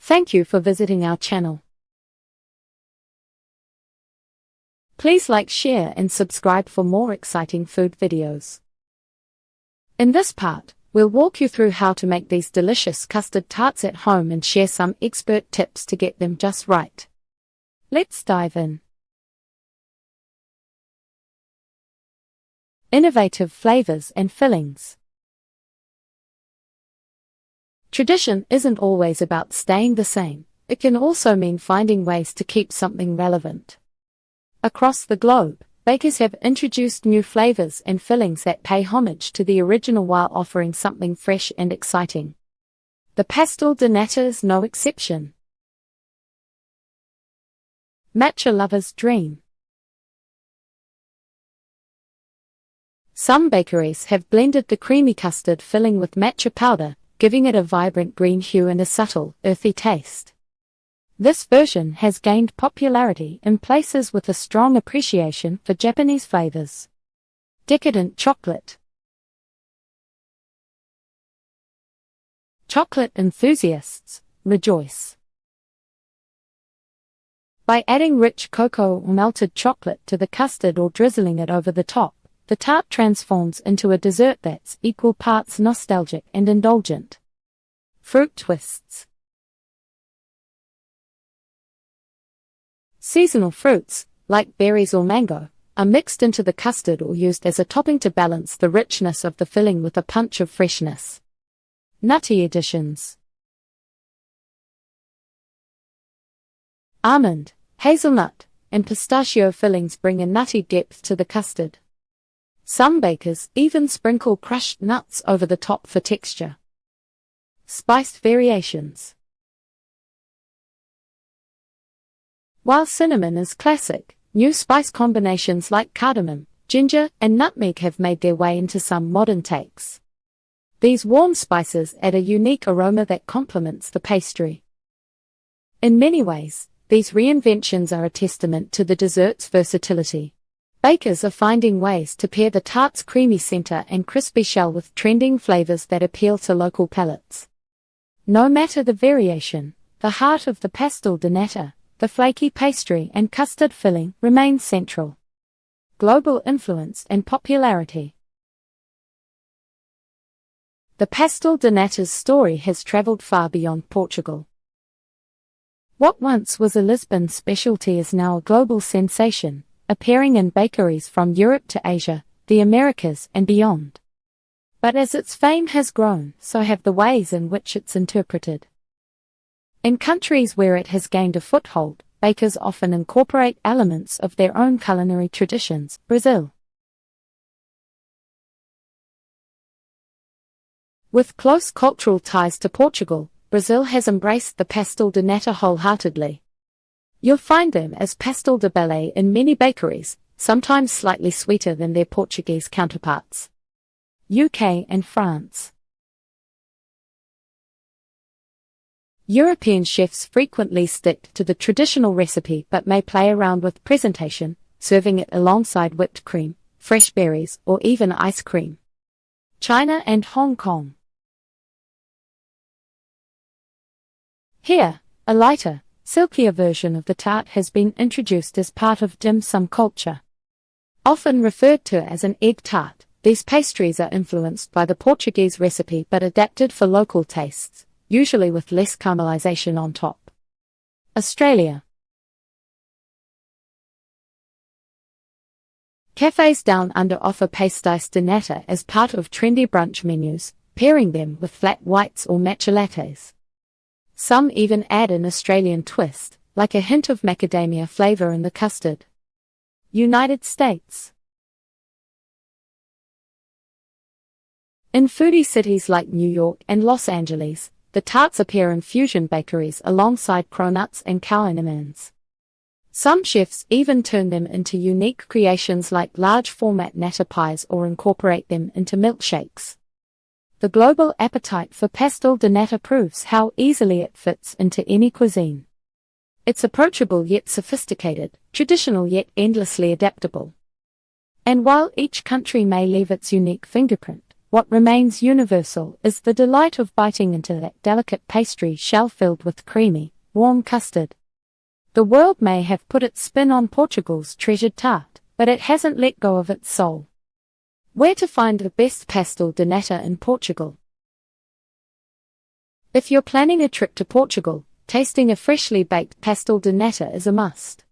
Thank you for visiting our channel. Please like, share and subscribe for more exciting food videos. In this part, we'll walk you through how to make these delicious custard tarts at home and share some expert tips to get them just right. Let's dive in. Innovative flavors and fillings. Tradition isn't always about staying the same. It can also mean finding ways to keep something relevant. Across the globe, bakers have introduced new flavors and fillings that pay homage to the original while offering something fresh and exciting. The Pastel de Nata is no exception. Matcha lover's dream. Some bakeries have blended the creamy custard filling with matcha powder, giving it a vibrant green hue and a subtle, earthy taste. This version has gained popularity in places with a strong appreciation for Japanese flavors. Decadent chocolate. Chocolate enthusiasts, rejoice! By adding rich cocoa or melted chocolate to the custard or drizzling it over the top, the tart transforms into a dessert that's equal parts nostalgic and indulgent. Fruit twists. Seasonal fruits, like berries or mango, are mixed into the custard or used as a topping to balance the richness of the filling with a punch of freshness. Nutty additions. Almond, hazelnut, and pistachio fillings bring a nutty depth to the custard. Some bakers even sprinkle crushed nuts over the top for texture. Spiced variations. While cinnamon is classic, new spice combinations like cardamom, ginger, and nutmeg have made their way into some modern takes. These warm spices add a unique aroma that complements the pastry. In many ways, these reinventions are a testament to the dessert's versatility. Bakers are finding ways to pair the tart's creamy center and crispy shell with trending flavors that appeal to local palates. No matter the variation, the heart of the Pastel de Nata, the flaky pastry and custard filling, remains central. Global influence and popularity. The Pastel de Nata's story has traveled far beyond Portugal. What once was a Lisbon specialty is now a global sensation, appearing in bakeries from Europe to Asia, the Americas, and beyond. But as its fame has grown, so have the ways in which it's interpreted. In countries where it has gained a foothold, bakers often incorporate elements of their own culinary traditions. Brazil. With close cultural ties to Portugal, Brazil has embraced the Pastel de Nata wholeheartedly. You'll find them as pastel de bele in many bakeries, sometimes slightly sweeter than their Portuguese counterparts. UK and France. European chefs frequently stick to the traditional recipe but may play around with presentation, serving it alongside whipped cream, fresh berries, or even ice cream. China and Hong Kong. Here, a lighter, silkier version of the tart has been introduced as part of dim sum culture. Often referred to as an egg tart, these pastries are influenced by the Portuguese recipe but adapted for local tastes, usually with less caramelization on top. Australia. Cafes down under offer pastéis de nata as part of trendy brunch menus, pairing them with flat whites or matcha lattes. Some even add an Australian twist, like a hint of macadamia flavor in the custard. United States. In foodie cities like New York and Los Angeles, the tarts appear in fusion bakeries alongside cronuts and cinnamons. Some chefs even turn them into unique creations like large-format nata pies or incorporate them into milkshakes. The global appetite for Pastel de Nata proves how easily it fits into any cuisine. It's approachable yet sophisticated, traditional yet endlessly adaptable. And while each country may leave its unique fingerprint, What remains universal is the delight of biting into that delicate pastry shell filled with creamy, warm custard. The world may have put its spin on Portugal's treasured tart, but it hasn't let go of its soul. Where to find the best pastel de nata in Portugal? If you're planning a trip to Portugal, tasting a freshly baked pastel de nata is a must.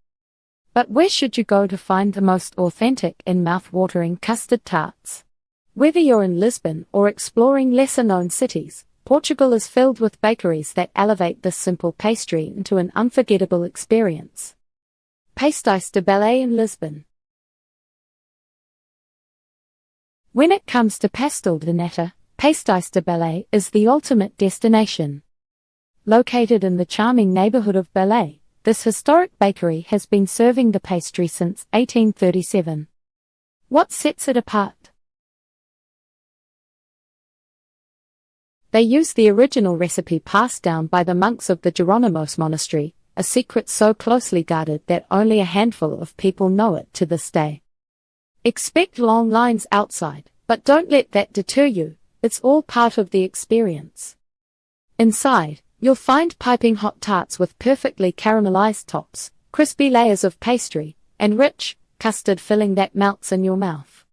But where should you go to find the most authentic and mouth-watering custard tarts? Whether you're in Lisbon or exploring lesser-known cities, Portugal is filled with bakeries that elevate this simple pastry into an unforgettable experience. Pastéis de Belém in Lisbon. When it comes to pastel de nata, Pastéis de Belém is the ultimate destination. Located in the charming neighborhood of Belém, this historic bakery has been serving the pastry since 1837. What sets it apart? They use the original recipe passed down by the monks of the Jeronimos monastery, a secret so closely guarded that only a handful of people know it to this day. Expect long lines outside, but don't let that deter you, it's all part of the experience. Inside, you'll find piping hot tarts with perfectly caramelized tops, crispy layers of pastry, and rich, custard filling that melts in your mouth.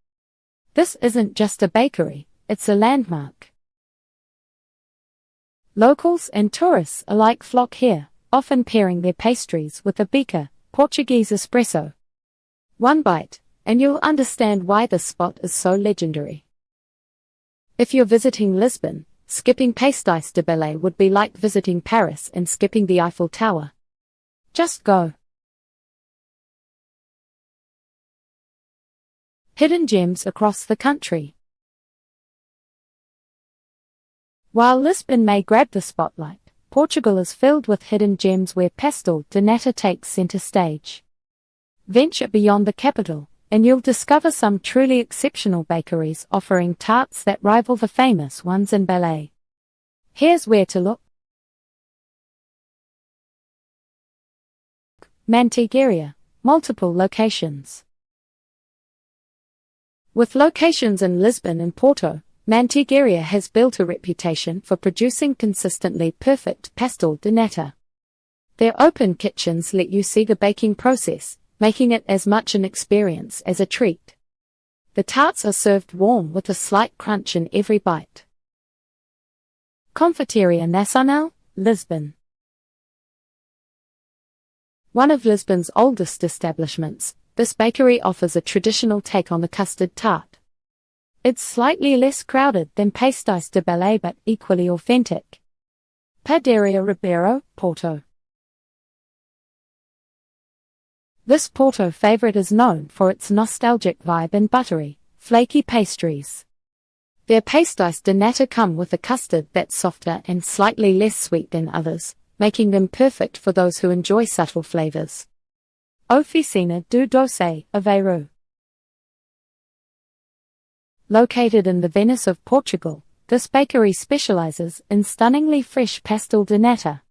This isn't just a bakery, it's a landmark. Locals and tourists alike flock here, often pairing their pastries with a beaker, Portuguese espresso. One bite, and you'll understand why this spot is so legendary. If you're visiting Lisbon, skipping Pastéis de Belém would be like visiting Paris and skipping the Eiffel Tower. Just go. Hidden gems across the country. While Lisbon may grab the spotlight, Portugal is filled with hidden gems where pastel de nata takes center stage. Venture beyond the capital, and you'll discover some truly exceptional bakeries offering tarts that rival the famous ones in Belém. Here's where to look. Manteigaria, multiple locations. With locations in Lisbon and Porto, Manteigaria has built a reputation for producing consistently perfect pastel de nata. Their open kitchens let you see the baking process, making it as much an experience as a treat. The tarts are served warm with a slight crunch in every bite. Confeitaria Nacional, Lisbon. One of Lisbon's oldest establishments, this bakery offers a traditional take on the custard tart. It's slightly less crowded than Pastéis de Belém but equally authentic. Padaria Ribeiro, Porto. This Porto favorite is known for its nostalgic vibe and buttery, flaky pastries. Their pastéis de nata come with a custard that's softer and slightly less sweet than others, making them perfect for those who enjoy subtle flavors. Oficina do Doce, Aveiro. Located in the Venice of Portugal, this bakery specializes in stunningly fresh pastel de nata.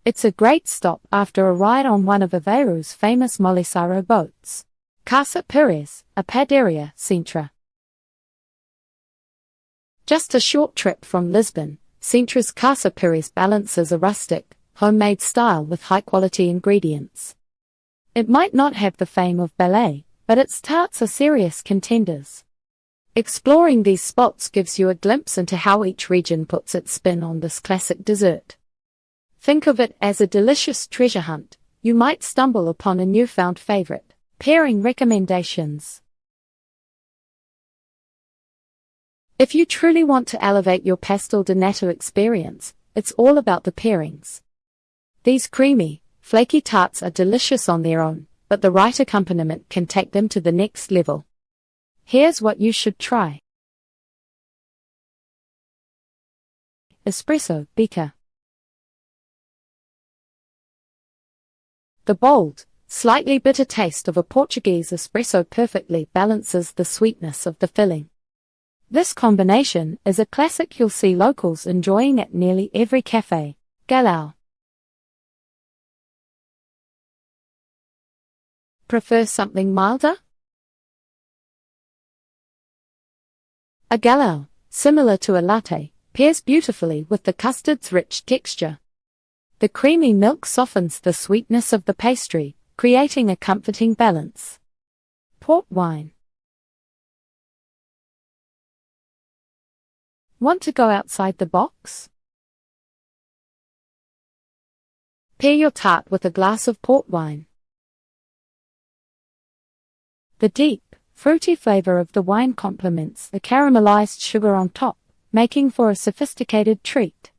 It's a great stop after a ride on one of Aveiro's famous Molisaro boats. Casa Pires, a Padaria, Sintra. Just a short trip from Lisbon, Sintra's Casa Pires balances a rustic, homemade style with high-quality ingredients. It might not have the fame of Belém, but its tarts are serious contenders. Exploring these spots gives you a glimpse into how each region puts its spin on this classic dessert. Think of it as a delicious treasure hunt. You might stumble upon a newfound favorite. Pairing recommendations. If you truly want to elevate your pastel de nata experience, it's all about the pairings. These creamy, flaky tarts are delicious on their own, but the right accompaniment can take them to the next level. Here's what you should try. Espresso beaker. The bold, slightly bitter taste of a Portuguese espresso perfectly balances the sweetness of the filling. This combination is a classic you'll see locals enjoying at nearly every cafe. Galão. Prefer something milder? A galão, similar to a latte, pairs beautifully with the custard's rich texture. The creamy milk softens the sweetness of the pastry, creating a comforting balance. Port wine. Want to go outside the box? Pair your tart with a glass of port wine. The deep, fruity flavor of the wine complements the caramelized sugar on top, making for a sophisticated treat.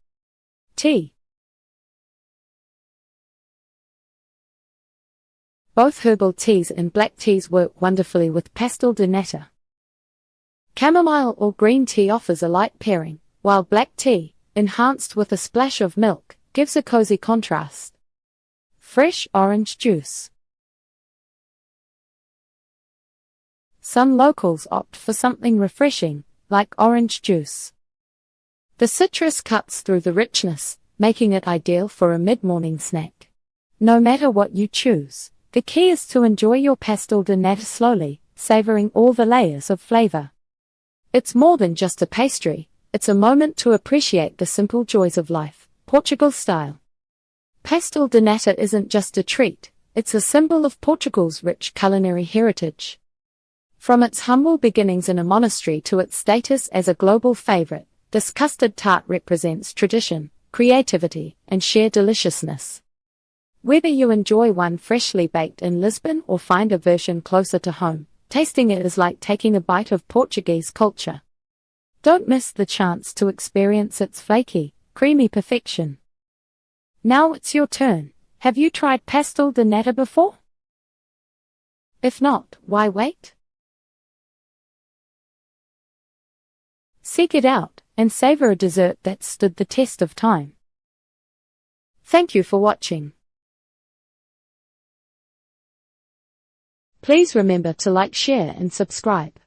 Tea. Both herbal teas and black teas work wonderfully with Pastel de Nata. Chamomile or green tea offers a light pairing, while black tea, enhanced with a splash of milk, gives a cozy contrast. Fresh orange juice. Some locals opt for something refreshing, like orange juice. The citrus cuts through the richness, making it ideal for a mid-morning snack. No matter what you choose, the key is to enjoy your Pastel de Nata slowly, savoring all the layers of flavor. It's more than just a pastry, it's a moment to appreciate the simple joys of life, Portugal style. Pastel de Nata isn't just a treat, it's a symbol of Portugal's rich culinary heritage. From its humble beginnings in a monastery to its status as a global favorite, this custard tart represents tradition, creativity, and sheer deliciousness. Whether you enjoy one freshly baked in Lisbon or find a version closer to home, tasting it is like taking a bite of Portuguese culture. Don't miss the chance to experience its flaky, creamy perfection. Now it's your turn. Have you tried Pastel de Nata before? If not, why wait? Seek it out and savor a dessert that stood the test of time. Thank you for watching. Please remember to like, share, and subscribe.